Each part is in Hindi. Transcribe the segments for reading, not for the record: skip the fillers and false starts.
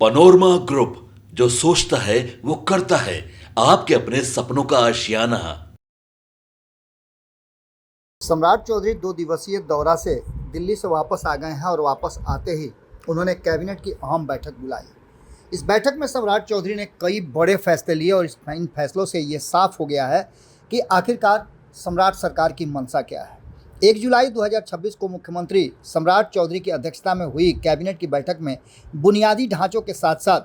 पनोरमा ग्रुप, जो सोचता है वो करता है। आपके अपने सपनों का आशियाना। सम्राट चौधरी 2 दिवसीय दौरा से दिल्ली से वापस आ गए हैं और वापस आते ही उन्होंने कैबिनेट की अहम बैठक बुलाई। इस बैठक में सम्राट चौधरी ने कई बड़े फैसले लिए और इन फैसलों से ये साफ हो गया है कि आखिरकार सम्राट सरकार की मंशा क्या है। 1 जुलाई 2026 को मुख्यमंत्री सम्राट चौधरी की अध्यक्षता में हुई कैबिनेट की बैठक में बुनियादी ढांचों के साथ साथ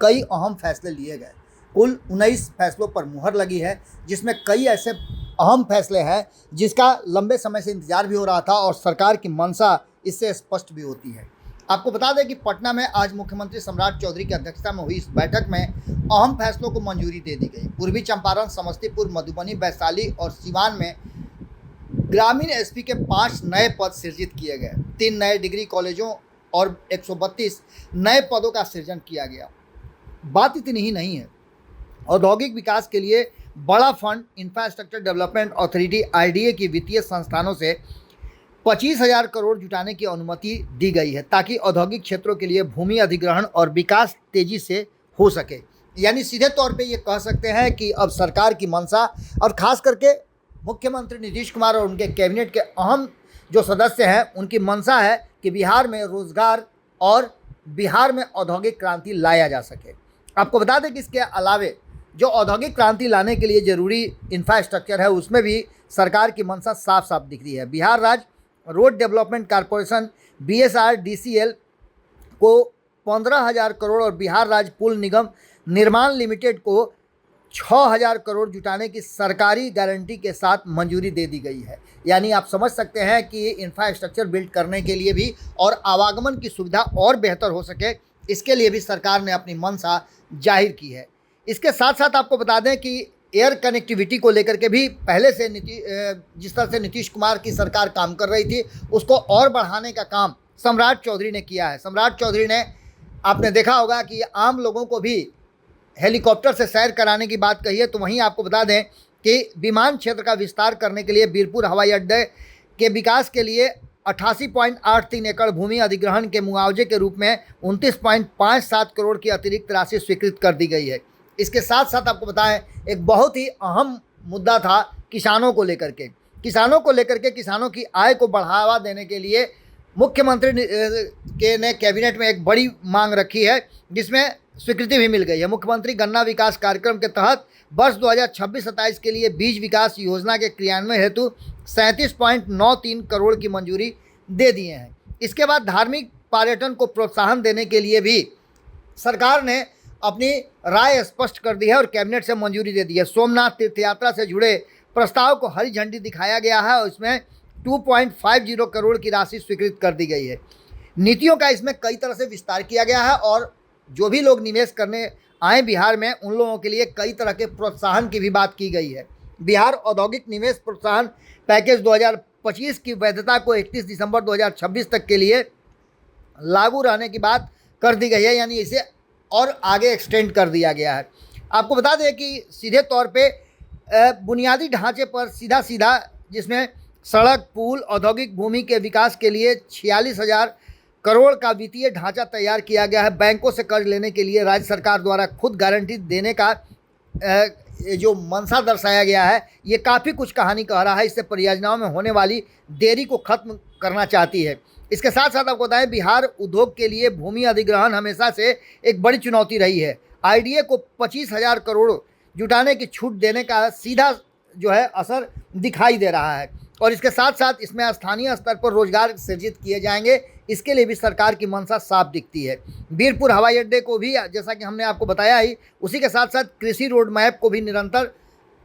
कई अहम फैसले लिए गए। कुल 19 फैसलों पर मुहर लगी है, जिसमें कई ऐसे अहम फैसले हैं जिसका लंबे समय से इंतजार भी हो रहा था और सरकार की मंशा इससे स्पष्ट भी होती है। आपको बता दें कि पटना में आज मुख्यमंत्री सम्राट चौधरी की अध्यक्षता में हुई इस बैठक में अहम फैसलों को मंजूरी दे दी गई। पूर्वी चंपारण, समस्तीपुर, मधुबनी, वैशाली और सीवान में ग्रामीण एसपी के 5 नए पद सृजित किए गए। 3 नए डिग्री कॉलेजों और 132 नए पदों का सृजन किया गया। बात इतनी ही नहीं है, औद्योगिक विकास के लिए बड़ा fund infrastructure development authority IDA की वित्तीय संस्थानों से 25,000 करोड़ जुटाने की अनुमति दी गई है, ताकि औद्योगिक क्षेत्रों के लिए भूमि अधिग्रहण और विकास तेजी से हो सके। यानी सीधे तौर पे ये कह सकते हैं कि अब सरकार की मंशा और खास करके मुख्यमंत्री नीतीश कुमार और उनके कैबिनेट के अहम जो सदस्य हैं, उनकी मंशा है कि बिहार में रोजगार और बिहार में औद्योगिक क्रांति लाया जा सके। आपको बता दें कि इसके अलावे जो औद्योगिक क्रांति लाने के लिए ज़रूरी इंफ्रास्ट्रक्चर है, उसमें भी सरकार की मंशा साफ साफ दिख रही है। बिहार राज्य रोड डेवलपमेंट कॉरपोरेशन BSRDCL को 15,000 करोड़ और बिहार राज्य पुल निगम निर्माण लिमिटेड को 6,000 करोड़ जुटाने की सरकारी गारंटी के साथ मंजूरी दे दी गई है। यानी आप समझ सकते हैं कि इंफ्रास्ट्रक्चर बिल्ड करने के लिए भी और आवागमन की सुविधा और बेहतर हो सके, इसके लिए भी सरकार ने अपनी मंशा जाहिर की है। इसके साथ साथ आपको बता दें कि एयर कनेक्टिविटी को लेकर के भी पहले से जिस तरह से नीतीश कुमार की सरकार काम कर रही थी, उसको और बढ़ाने का काम सम्राट चौधरी ने किया है। सम्राट चौधरी ने, आपने देखा होगा कि आम लोगों को भी हेलीकॉप्टर से सैर कराने की बात कही है, तो वहीं आपको बता दें कि विमान क्षेत्र का विस्तार करने के लिए बीरपुर हवाई अड्डे के विकास के लिए 88.83 एकड़ भूमि अधिग्रहण के मुआवजे के रूप में 29.57 करोड़ की अतिरिक्त राशि स्वीकृत कर दी गई है। इसके साथ साथ आपको बताएं, एक बहुत ही अहम मुद्दा था किसानों को लेकर के। किसानों की आय को बढ़ावा देने के लिए मुख्यमंत्री ने कैबिनेट में एक बड़ी मांग रखी है, जिसमें स्वीकृति भी मिल गई है। मुख्यमंत्री गन्ना विकास कार्यक्रम के तहत वर्ष 2026-27 के लिए बीज विकास योजना के क्रियान्वयन हेतु 37.93 करोड़ की मंजूरी दे दिए हैं। इसके बाद धार्मिक पर्यटन को प्रोत्साहन देने के लिए भी सरकार ने अपनी राय स्पष्ट कर दी है और कैबिनेट से मंजूरी दे दी है। सोमनाथ तीर्थ यात्रा से जुड़े प्रस्ताव को हरी झंडी दिखाया गया है और इसमें 2.50 करोड़ की राशि स्वीकृत कर दी गई है। नीतियों का इसमें कई तरह से विस्तार किया गया है और जो भी लोग निवेश करने आए बिहार में, उन लोगों के लिए कई तरह के प्रोत्साहन की भी बात की गई है। बिहार औद्योगिक निवेश प्रोत्साहन पैकेज 2025 की वैधता को 31 दिसंबर 2026 तक के लिए लागू रहने की बात कर दी गई है, यानी इसे और आगे एक्सटेंड कर दिया गया है। आपको बता दें कि सीधे तौर पे बुनियादी ढांचे पर सीधा जिसमें सड़क, पुल, औद्योगिक भूमि के विकास के लिए 46,000 करोड़ का वित्तीय ढांचा तैयार किया गया है। बैंकों से कर्ज लेने के लिए राज्य सरकार द्वारा खुद गारंटी देने का जो मंशा दर्शाया गया है, ये काफ़ी कुछ कहानी कह रहा है। इससे परियोजनाओं में होने वाली देरी को खत्म करना चाहती है। इसके साथ साथ आपको बताएं, बिहार उद्योग के लिए भूमि अधिग्रहण हमेशा से एक बड़ी चुनौती रही है। IDA को 25,000 करोड़ जुटाने की छूट देने का सीधा जो है असर दिखाई दे रहा है और इसके साथ साथ इसमें स्थानीय स्तर पर रोजगार सृजित किए जाएंगे, इसके लिए भी सरकार की मंशा साफ दिखती है। बीरपुर हवाई अड्डे को भी, जैसा कि हमने आपको बताया ही, उसी के साथ साथ कृषि रोड मैप को भी निरंतर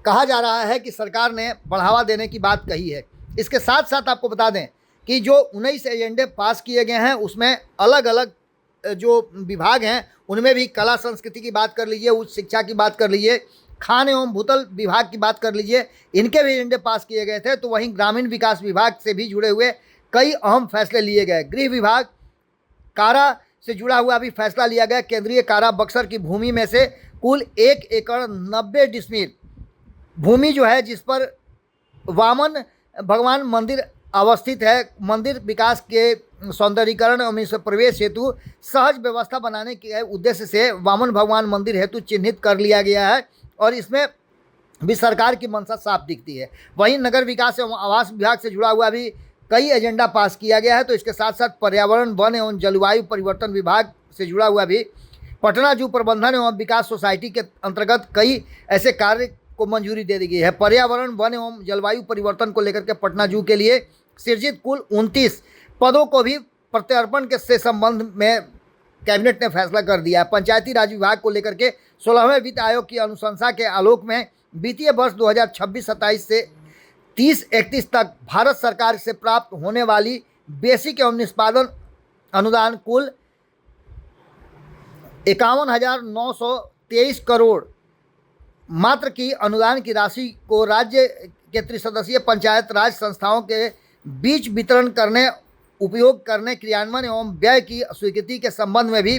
कहा जा रहा है कि सरकार ने बढ़ावा देने की बात कही है। इसके साथ साथ आपको बता दें कि जो 19 एजेंडे पास किए गए हैं, उसमें अलग अलग जो विभाग हैं, उनमें भी कला संस्कृति की बात कर लीजिए, उच्च शिक्षा की बात कर लीजिए, खान एवं भूतल विभाग की बात कर लीजिए, इनके भी एजेंडे पास किए गए थे। तो वहीं ग्रामीण विकास विभाग से भी जुड़े हुए कई अहम फैसले लिए गए। गृह विभाग, कारा से जुड़ा हुआ भी फैसला लिया गया। केंद्रीय कारा बक्सर की भूमि में से कुल 1 एकड़ 90 डिसमिल भूमि जो है, जिस पर वामन भगवान मंदिर अवस्थित है, मंदिर विकास के सौंदर्यीकरण एवं इस प्रवेश हेतु सहज व्यवस्था बनाने के उद्देश्य से वामन भगवान मंदिर हेतु चिन्हित कर लिया गया है और इसमें भी सरकार की मंशा साफ दिखती है। वहीं नगर विकास एवं आवास विभाग से जुड़ा हुआ भी कई एजेंडा पास किया गया है। तो इसके साथ साथ पर्यावरण, वन एवं जलवायु परिवर्तन विभाग से जुड़ा हुआ भी पटना जू प्रबंधन एवं विकास सोसाइटी के अंतर्गत कई ऐसे कार्य को मंजूरी दे दी गई है। पर्यावरण, वन एवं जलवायु परिवर्तन को लेकर के पटना जू के लिए सृजित कुल 29 पदों को भी प्रत्यर्पण के से संबंध में कैबिनेट ने फैसला कर दिया है। पंचायती राज विभाग को लेकर के 16वें वित्त आयोग की अनुशंसा के आलोक में वित्तीय वर्ष 2026-27 से 30-31 तक भारत सरकार से प्राप्त होने वाली बेसिक एवं निष्पादन अनुदान कुल 51,923 करोड़ मात्र की अनुदान की राशि को राज्य के त्रिसदस्यीय पंचायत राज संस्थाओं के बीच वितरण करने, उपयोग करने, क्रियान्वयन एवं व्यय की स्वीकृति के संबंध में भी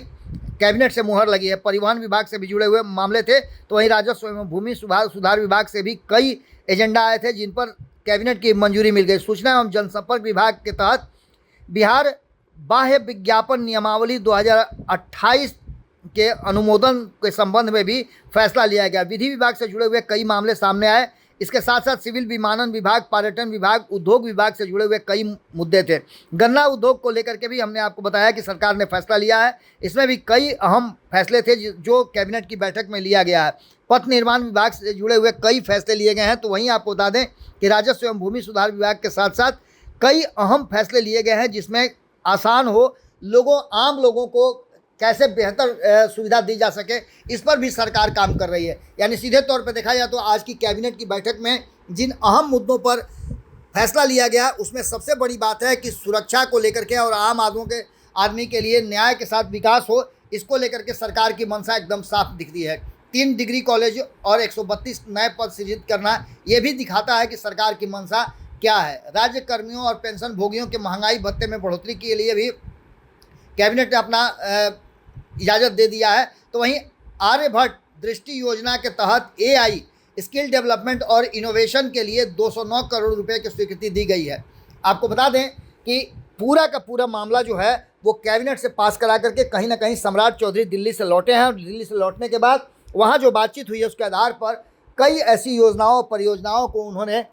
कैबिनेट से मुहर लगी है। परिवहन विभाग से भी जुड़े हुए मामले थे। तो वहीं राजस्व एवं भूमि सुधार विभाग से भी कई एजेंडा आए थे जिन पर कैबिनेट की मंजूरी मिल गई। सूचना एवं जनसंपर्क विभाग के तहत बिहार बाह्य विज्ञापन नियमावली 2028 के अनुमोदन के संबंध में भी फैसला लिया गया। विधि विभाग से जुड़े हुए कई मामले सामने आए। इसके साथ साथ सिविल विमानन विभाग, पर्यटन विभाग, उद्योग विभाग से जुड़े हुए कई मुद्दे थे। गन्ना उद्योग को लेकर के भी हमने आपको बताया कि सरकार ने फैसला लिया है। इसमें भी कई अहम फैसले थे जो कैबिनेट की बैठक में लिया गया है। पथ निर्माण विभाग से जुड़े हुए कई फैसले लिए गए हैं। तो वहीं आपको बता दें कि राजस्व एवं भूमि सुधार विभाग के साथ साथ कई अहम फैसले लिए गए हैं जिसमें आसान हो, आम लोगों को कैसे बेहतर सुविधा दी जा सके, इस पर भी सरकार काम कर रही है। यानी सीधे तौर पर देखा जाए तो आज की कैबिनेट की बैठक में जिन अहम मुद्दों पर फैसला लिया गया उसमें सबसे बड़ी बात है कि सुरक्षा को लेकर के और आम आदमी के लिए न्याय के साथ विकास हो, इसको लेकर के सरकार की मंशा एकदम साफ दिखती है। 3 डिग्री कॉलेज और 132 नए पद सृजित करना, ये भी दिखाता है कि सरकार की मंशा क्या है। राज्य कर्मियों और पेंशन भोगियों के महंगाई भत्ते में बढ़ोतरी के लिए भी कैबिनेट ने अपना इजाज़त दे दिया है। तो वहीं आर्यभट्ट दृष्टि योजना के तहत AI स्किल डेवलपमेंट और इनोवेशन के लिए 209 करोड़ रुपए की स्वीकृति दी गई है। आपको बता दें कि पूरा का पूरा मामला जो है वो कैबिनेट से पास करा करके कहीं ना कहीं सम्राट चौधरी दिल्ली से लौटे हैं और दिल्ली से लौटने के बाद वहाँ जो बातचीत हुई है उसके आधार पर कई ऐसी योजनाओं, परियोजनाओं को उन्होंने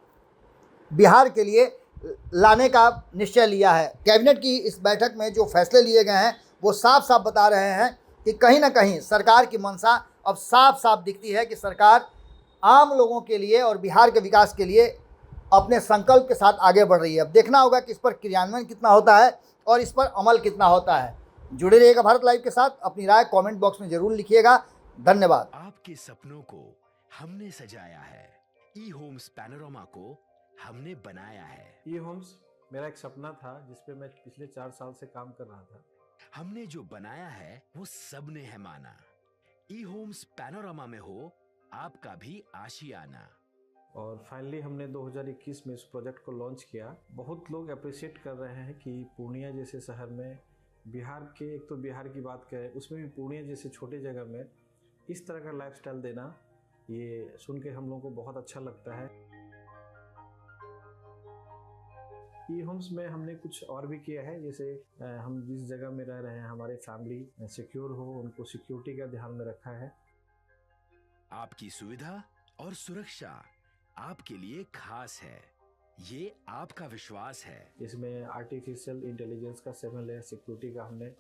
बिहार के लिए लाने का निश्चय लिया है। कैबिनेट की इस बैठक में जो फैसले लिए गए हैं वो साफ साफ बता रहे हैं कि कहीं ना कहीं सरकार की मंशा अब साफ साफ दिखती है कि सरकार आम लोगों के लिए और बिहार के विकास के लिए अपने संकल्प के साथ आगे बढ़ रही है। अब देखना होगा कि इस पर क्रियान्वयन कितना होता है और इस पर अमल कितना होता है। जुड़े रहिएगा भारत लाइव के साथ। अपनी राय कमेंट बॉक्स में जरूर लिखिएगा। धन्यवाद। आपके सपनों को हमने सजाया है, ई होम्स पैनोरमा को हमने बनाया है। ई होम्स मेरा एक सपना था जिस पे मैं पिछले 4 साल से काम कर रहा था। हमने जो बनाया है वो सबने है माना। ई होम्स पैनोरमा में हो आपका भी आशियाना। और फाइनली हमने 2021 में इस प्रोजेक्ट को लॉन्च किया। बहुत लोग अप्रिशिएट कर रहे हैं कि पूर्णिया जैसे शहर में, बिहार के, एक तो बिहार की बात करें उसमें भी पूर्णिया जैसे छोटे जगह में इस तरह का लाइफस्टाइल देना, ये सुन के हम लोगों को बहुत अच्छा लगता है। ई होम्स में हमने कुछ और भी किया है, जैसे हम जिस जगह में रह रहे हैं हमारे फैमिली सिक्योर हो, उनको सिक्योरिटी का ध्यान में रखा है। आपकी सुविधा और सुरक्षा आपके लिए खास है, ये आपका विश्वास है। इसमें आर्टिफिशियल इंटेलिजेंस का 7 लेयर सिक्योरिटी का हमने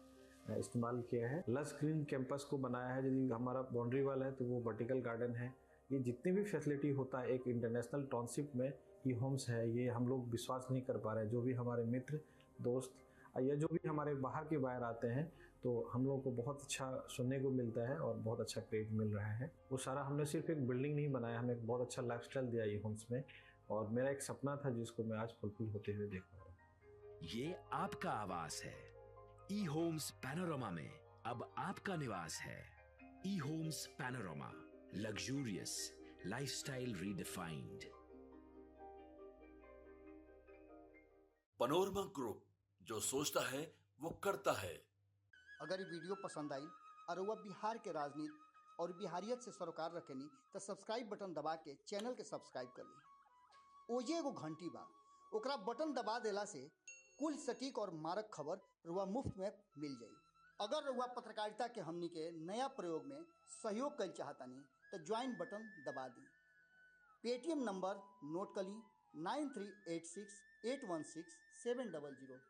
इस्तेमाल किया है। लस ग्रीन कैंपस को बनाया है। यदि हमारा बाउंड्री वाल है तो वो वर्टिकल गार्डन है। ये जितनी भी फैसिलिटी होता है एक इंटरनेशनल टाउनशिप में ई होम्स है, ये हम लोग विश्वास नहीं कर पा रहे हैं। जो भी हमारे मित्र, दोस्त या जो भी हमारे बाहर के बाहर आते हैं तो हम लोगों को बहुत अच्छा सुनने को मिलता है और बहुत अच्छा क्रेडिट मिल रहा है। वो सारा हमने सिर्फ एक बिल्डिंग नहीं बनाया, हमें एक बहुत अच्छा लाइफस्टाइल दिया ई होम्स में, और मेरा एक सपना था जिसको मैं आज फुलफिल होते हुए देख रहा हूँ। ये आपका आवास है। ई होम्स पैनोरमा में अब आपका निवास है। E Homes Panorama, luxurious lifestyle redefined. Panorama Group, जो सोचता है वो करता है। अगर ये वीडियो पसंद आई और वह बिहार के राजनीति और बिहारियत से सरोकार रखेनी तो सब्सक्राइब बटन दबा के चैनल के सब्सक्राइब कर ली। ओजे एगो घंटी बा, ओकरा बटन दबा देला से कुल सटीक और मारक खबर रुआ मुफ्त में मिल जाई। अगर रुआ पत्रकारिता के हमनी के नया प्रयोग में सहयोग कर चाहतानी तो ज्वाइन बटन दबा दी। पेटीएम नंबर नोट कर ली 9386816700।